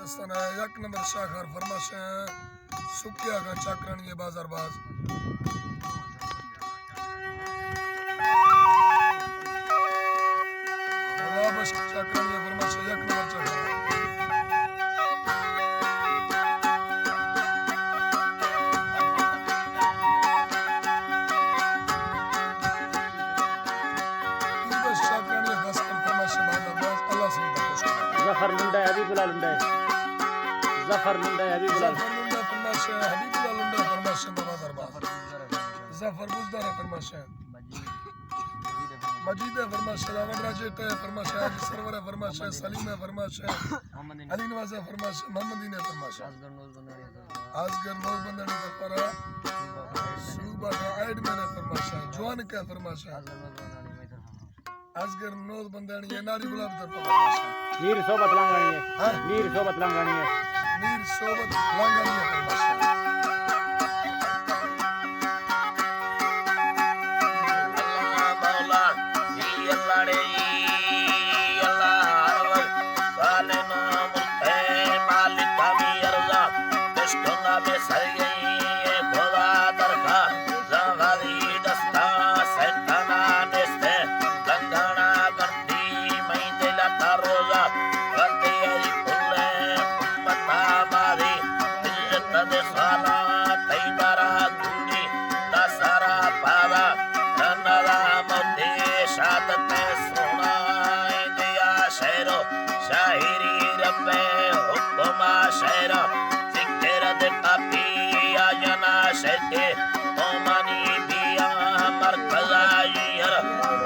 दस्ताना एक नंबर शाखर फरमाश सुकिया का चाकरानी बाजारबाज बस चाकरानी फरमाश एक नंबर चाकर जफर लुंडा हबीबुल्लाह लुंडा जफर लुंडा हबीबुल्लाह लुंडा फरमाश हबीबुल्लाह लुंडा फरमाश बाजारबाज जफर बुजदार फरमाश मजीद फरमाश रावण राजेट फरमाश सरवर फरमाश सलीम फरमाश अली नवाज फरमाश मोहम्मदीन फरमाश आजगर नौज बंदनी फरा सूबा का ऐड मैंने फरमाश जवान का फरमाश आजगर नौज बंदनी ये नारी गुलाब दर फरमाश मीर सोबत लांगानी है मीर सोबत लांगानी है मीर सोबत लांगानी है फरमाश शाहिरी रब्बे हुक्मा शहरा जिक्र दे काफी आजना शहते ओमानी बिया मरकज़ा यार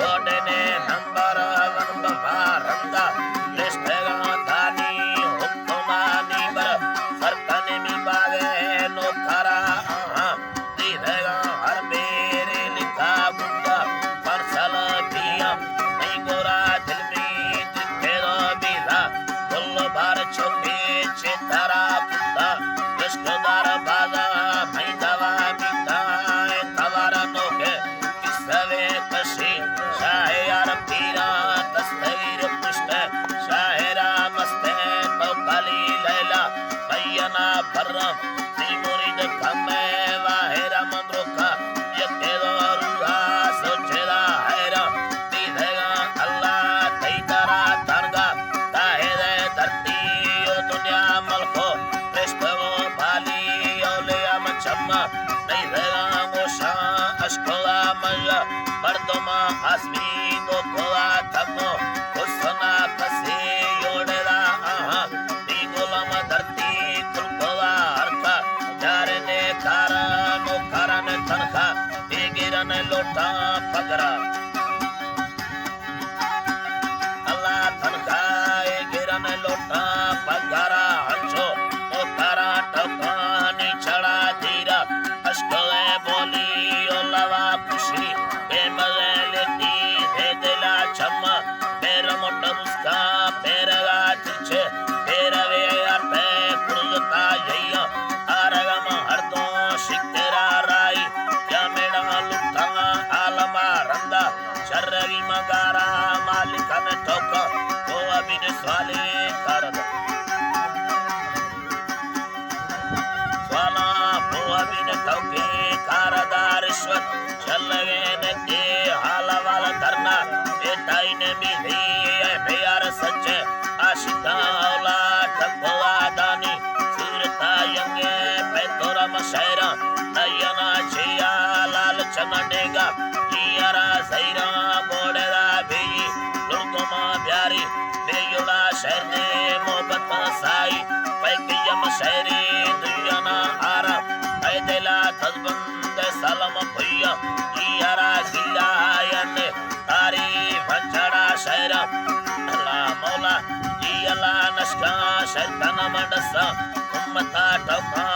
गोडने नंबर 1 बारंदा लिस्टगा दानी हुक्मा नीबर सरकने मी बावे नो खरा दीदेगा हर मेरे लिखा बुंदा परसल बिया नहीं गोरा दिल में बार छोटे चेतारा पुता रिश्तेदार बाजा मैं दवा मिलता है तवारा नोके किसवे कशी शायर पीरा तस्वीर पुष्ट शायरा मस्ते तो काली लैला मैना फर्रम सी मुरीद कमे वाहेरा मंद्रोखा ये केदो रुगा सोचेदा हैरा दीदेगा अल्लाह तैतारा तरगा ताहेरे धरती ओ दुनिया मलको प्रेस्टवो भाली औलिया मचम्मा नहीं रहेगा मोशा अश्कोला मजा बर्दोमा आसमी दो कोला तको हुस्ना कसी योड़ेदा दी गोलम धरती कुलकोला हरका जारे ने कारा नो कारा ने तनखा दी गिरन लोटा पगरा अल्लाह तनखा लोटा पगारा हंसो तो तारा टकानी चढ़ा धीरा अश्कले बोली ओ लवा खुशी बेमज़े लेती दे दिला चम्मा मेरा मोटा मुस्का पेरगा तिरछे पेरवे अर्थे कुर्जता यैया आरगम हरदो शिकरा राई क्या मेरा लुटा आलमा रंदा शर्री मगारा मालिका ने ठोका वो अभी ने स्वाले करद स्वाला वो अभी ने ठोके करदा रिश्वत चल गए ने के हाला वाला धरना बेटाई ने मिली है प्यार सच्चे आशिका औला ठगवा दानी सूरता यंगे पैतोरा मशहरा नयना छिया लाल चमनेगा जियारा सैरा बोड़ेदा भी लुर्गमा प्यारी बेयुला शहर ने मोहब्बत साई पैकियम शहरी दुनियाना आरा पैदला तजबंद सलम भैया जियारा गिलायन तारीफ चढ़ा शहर अल्लाह मौला जी अल्लाह नशका शैतान मडसा उम्मता टका